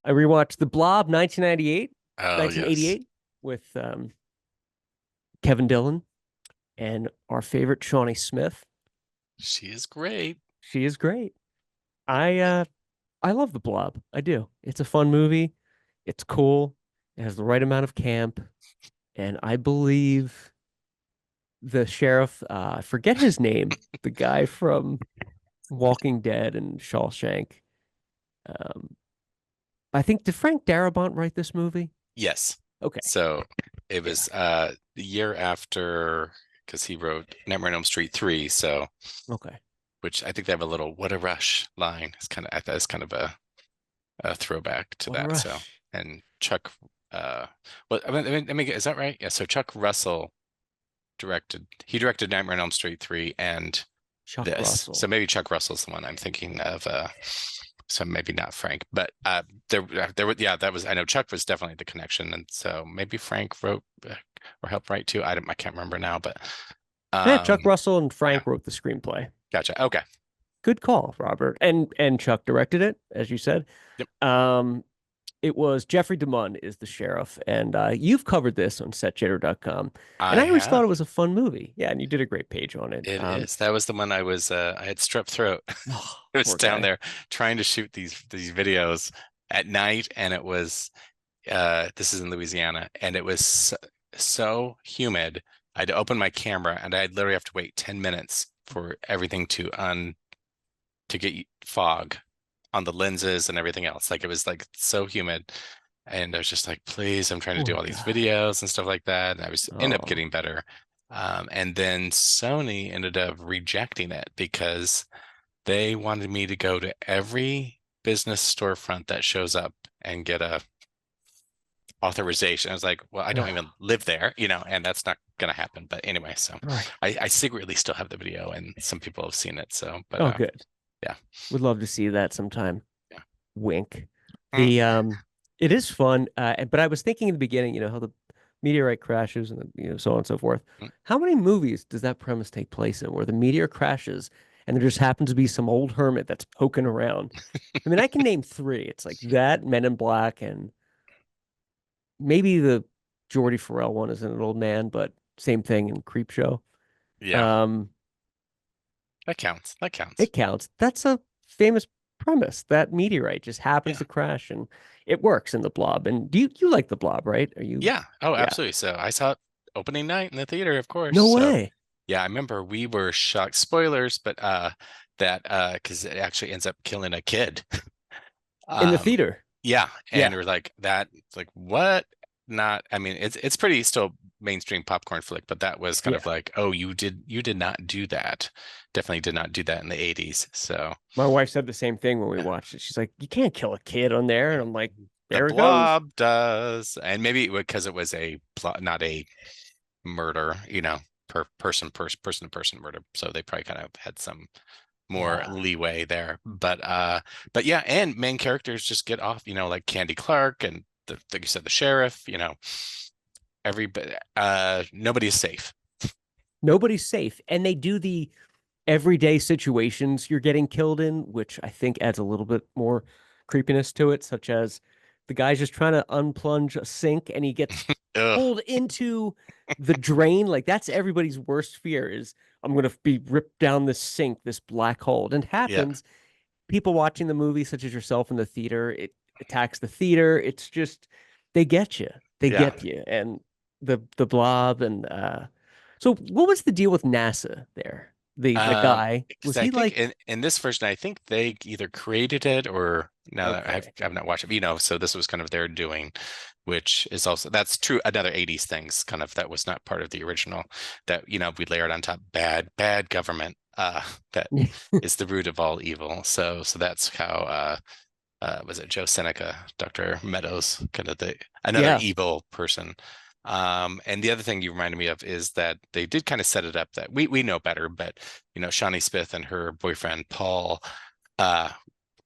I rewatched The Blob 1998, Oh, yes. 1988 with Kevin Dillon and our favorite Shawnee Smith. She is great. She is great. I love The Blob. I do. It's a fun movie. It's cool. It has the right amount of camp, and I believe the sheriff, I forget his name, the guy from Walking Dead and Shawshank. Um, I think did Frank Darabont write this movie? Yes. Okay. So it Yeah. was the year after, because he wrote Nightmare on Elm Street 3, so Okay. which I think they have a little "What a Rush" line. It's kind of I thought it's kind of a throwback to What a that. So rush. and Chuck, well, I mean, is that right? Yeah. So Chuck Russell he directed Nightmare on Elm Street 3 and Chuck this. So Russell. maybe Chuck Russell's the one I'm thinking of. So maybe not Frank, but there were yeah, that was I know Chuck was definitely the connection, and so maybe Frank wrote or helped write too. I can't remember now, but Yeah, Chuck um Russell and yeah, Frank wrote the screenplay. gotcha. Okay. Good call, Robert. And Chuck directed it, as you said. Yep, Um, it was Jeffrey DeMunn is the sheriff, and you've covered this on setjitter.com. And I I always thought it have. was a fun movie. Yeah, and you did a great page on it. It is. That was the one I had strep throat. Oh, I was poor down guy. there trying to shoot these videos at night, and it was this is in Louisiana, and it was so humid. I had to open my camera, and I'd literally have to wait 10 minutes for everything to get fog on the lenses and everything else. Like it was like so humid. And I was just like, please, I'm trying to do Poor all these guy. videos and stuff like that. And I was end up Oh, getting better. And then Sony ended up rejecting it because they wanted me to go to every business storefront that shows up and get a authorization. I was like, well, I don't even live there, and that's not gonna happen. But anyway, so right. I secretly still have the video and some people have seen it. So, but Oh, good. yeah, Would love to see that sometime. yeah. Wink. Mm, The it is fun, but I was thinking in the beginning, how the meteorite crashes and so on and so forth. mm. How many movies does that premise take place in where the meteor crashes and there just happens to be some old hermit that's poking around? I mean, I can name three. It's like that, Men in Black, and maybe the Geordie Farrell one is an old man, but same thing in Creepshow. Yeah, Um, that counts. That counts. it counts. That's a famous premise. That meteorite just happens Yeah. to crash and it works in the Blob. And do you like the Blob, right? Are you? Yeah. Oh, Yeah. absolutely. So I saw it opening night in the theater, of course. No So way. yeah, I remember we were shocked. Spoilers, but that because it actually ends up killing a kid. In the Um, theater. yeah, and Yeah. we're like that. It's like what? Not. I mean, it's pretty still mainstream popcorn flick, but that was kind of Yeah. like, oh, you did not do that. Definitely did not do that in the 80s. So My wife said the same thing when we yeah, watched it. She's like, you can't kill a kid on there. yeah. And I'm like, The there it goes. Blob does, and maybe because it was a plot, not a murder, person to person murder. So they probably kind of had some more Yeah. leeway there. But yeah, and main characters just get off, like Candy Clark and like you said, the sheriff, everybody nobody's safe. Nobody's safe. And they do the everyday situations you're getting killed in, which I think adds a little bit more creepiness to it, such as the guy's just trying to unplunge a sink and he gets Ugh. pulled into the drain. Like that's everybody's worst fear is I'm gonna be ripped down this sink, this black hole. And it Yeah. happens. People watching the movie, such as yourself in the theater, it attacks the theater. It's just they get you. They Yeah. get you. And the blob and so what was the deal with NASA there? The guy Because was I he think like in this version, I think they either created it or now that okay. I've not watched it, so this was kind of their doing, which is also that's true. Another 80s things kind of that was not part of the original that, we layered on top bad government, that is the root of all evil. So that's how was it Joe Seneca, Dr. Meadows, kind of another Yeah. evil person. And the other thing you reminded me of is that they did kind of set it up that we know better, but Shawnee Smith and her boyfriend Paul uh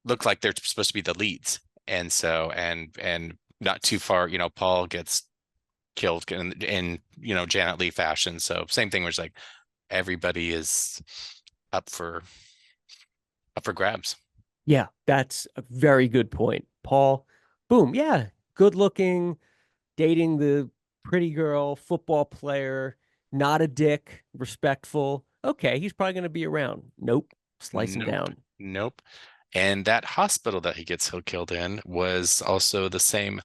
look like they're supposed to be the leads. And so and not too far, Paul gets killed in Janet Leigh fashion. So same thing was like everybody is up for up for grabs. Yeah, that's a very good point. Paul, Boom. Yeah. Good looking, dating the pretty girl, football player, not a dick, respectful. Okay, he's probably going to be around. Nope. Slice him Nope. down. Nope. And that hospital that he gets killed in was also the same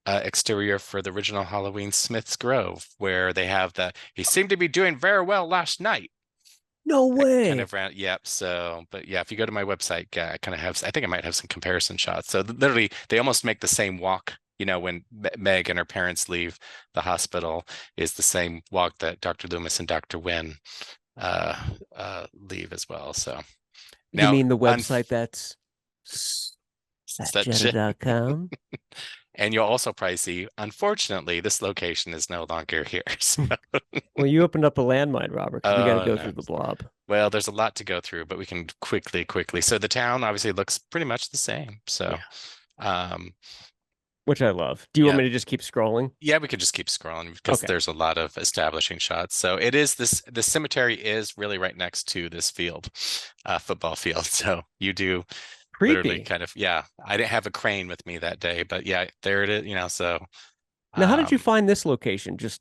exterior for the original Halloween Smith's Grove, where they have the he seemed to be doing very well last night. No That kind way. of round, yep. So, but yeah, if you go to my website, I kind of have, I think I might have some comparison shots. So literally, they almost make the same walk. When Meg and her parents leave the hospital, is the same walk that Dr. Loomis and Dr. Wynn leave as well. So You now, mean the un website that's such, satjetta.com? and you'll also probably see, unfortunately, this location is no longer here. So, Well, you opened up a landmine, Robert, because we got to oh go no. through the blob. Well, there's a lot to go through, but we can quickly. So the town obviously looks pretty much the same. So, Yeah. um, Which I love. Do you want yeah, me to just keep scrolling? yeah, we could just keep scrolling because Okay. there's a lot of establishing shots. So it is this, the cemetery is really right next to this field, football field. So you do literally Creepy. kind of, yeah, I didn't have a crane with me that day, but yeah, there it is. So, Now, how did you um, find this location? Just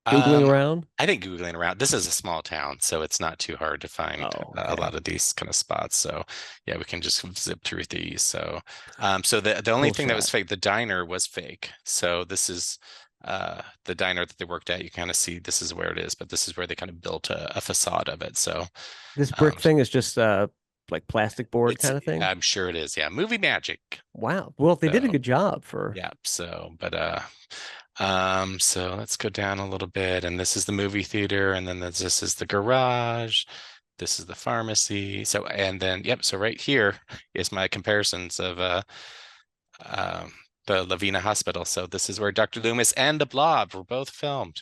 Googling Um, around? I think Googling around, this is a small town, so it's not too hard to find Oh, a okay. lot of these kind of spots. So yeah, we can just zip through these. So the only Cool thing that was shot. fake, the diner was fake. So this is the diner that they worked at. You kind of see this is where it is, but this is where they kind of built a facade of it. So This um, brick thing is just like plastic board it's kind of thing. I'm sure it is. Yeah, movie magic. Wow. Well, they did a So good job for. yeah, so let's go down a little bit, and this is the movie theater, and then this is the garage, this is the pharmacy. So, and then, yep, so right here is my comparisons of um, the Lavina Hospital. So this is where Dr. Loomis and the Blob were both filmed.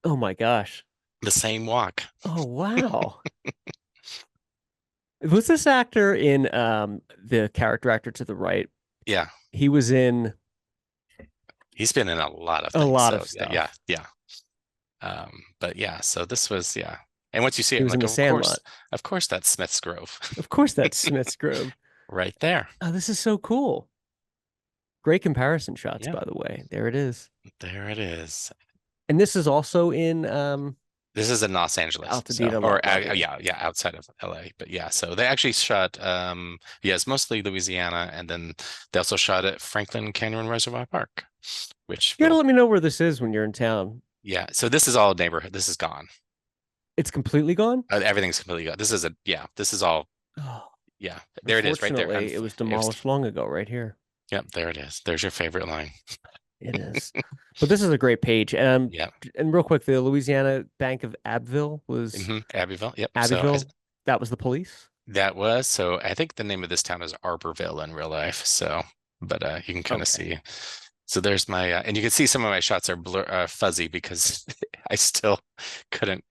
Oh my gosh. The same walk. Oh wow. Was this actor in the character actor to the right? Yeah, He was in he's been in a lot of a things. lot So of yeah, stuff. yeah. But yeah, so this was, yeah. And once you see it, He I'm was in like, The Sandlot. of course that's Smith's Grove Of course, that's Smith's Grove. right there. Oh, this is so cool. Great comparison shots, Yeah, by the way. There it is. there it is. And this is also in This is in Los Angeles, so Altadena or level. yeah, outside of LA. But yeah, so they actually shot yes, mostly Louisiana, and then they also shot at Franklin Canyon Reservoir Park, which You gotta will let me know where this is when you're in town. yeah. So this is all neighborhood. This is gone. It's completely gone? Everything's completely gone. This is a yeah. This is all Oh, yeah. There it is, right there. unfortunately, it was It was, demolished long ago, right here. yep, there it is. There's your favorite line. It is. But this is a great page. Yeah. And real quick, the Louisiana Bank of Abbeville was Abbeville. Yep. So Abbeville. That was the police. that was so. I think the name of this town is Arborville in real life. So, but you can kind of Okay. see. So there's my, and you can see some of my shots are fuzzy because I still couldn't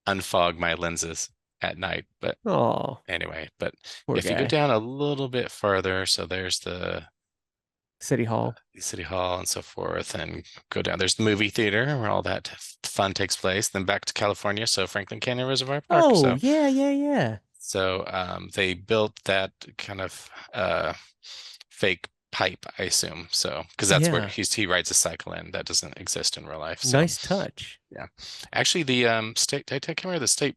unfog my lenses at night. But Oh, anyway, but poor if you go guy. down a little bit farther, so there's the City Hall. City Hall and so forth, and go down. There's the movie theater where all that fun takes place. Then back to California, so Franklin Canyon Reservoir Park. Oh, So yeah, yeah, yeah. they built that kind of fake pipe, I assume. So because that's where Yeah. he writes a cycle in that doesn't exist in real life. So Nice touch. yeah, actually the state I can't remember the state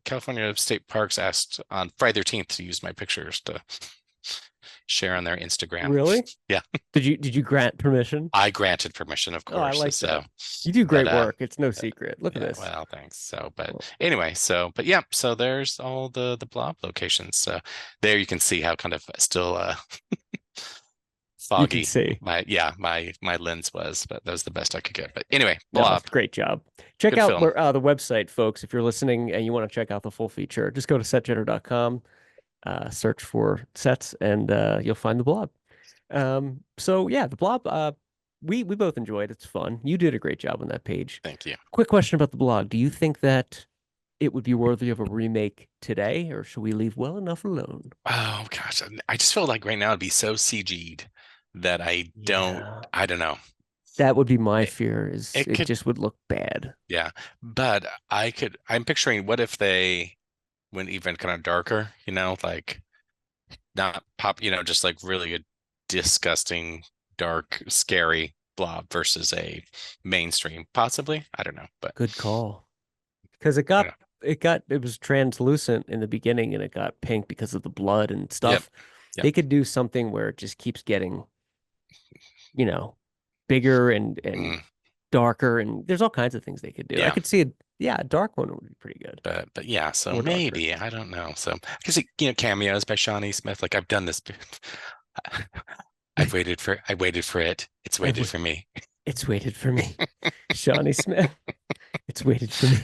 California State Parks asked on Friday 13th to use my pictures to share on their Instagram. Really? Yeah, Did you grant permission? I granted permission, of Oh, I course. like So that. You do but great work. It's no secret. Look at yeah, this. well, thanks. So, but Well, anyway, but yeah, so there's all the blob locations. So there you can see how kind of still you can foggy see. my lens was, but that was the best I could get. But anyway, No, Blob, great job. Check good out film. the website, folks. If you're listening and you want to check out the full feature, just go to setjetter.com, search for sets, and you'll find the blob. So yeah, the blob, we both enjoyed. It's fun. You did a great job on that page. Thank you. Quick question about the blog. Do you think that it would be worthy of a remake today, or should we leave well enough alone? Oh gosh, I just feel like right now it'd be so CG'd that Yeah. I don't know. That would be my It, fear is it it could, just would look bad. yeah, but I'm picturing what if they went even kind of darker, like not pop, just like really disgusting, dark, scary Blob versus a mainstream, possibly. I don't know, but Good call. Because I don't know. it was translucent in the beginning and it got pink because of the blood and Yep. stuff. Yep. They could do something where it just keeps getting, you know, bigger and Mm, darker, and there's all kinds of things they could do. I yeah. could see a dark one would be pretty good. But yeah, so Or darker. maybe I don't know. So I can see, cameos by Shawnee Smith. Like I've done this. I waited for it. It's I've waited for me. It's waited for me. Shawnee Smith. It's waited for me.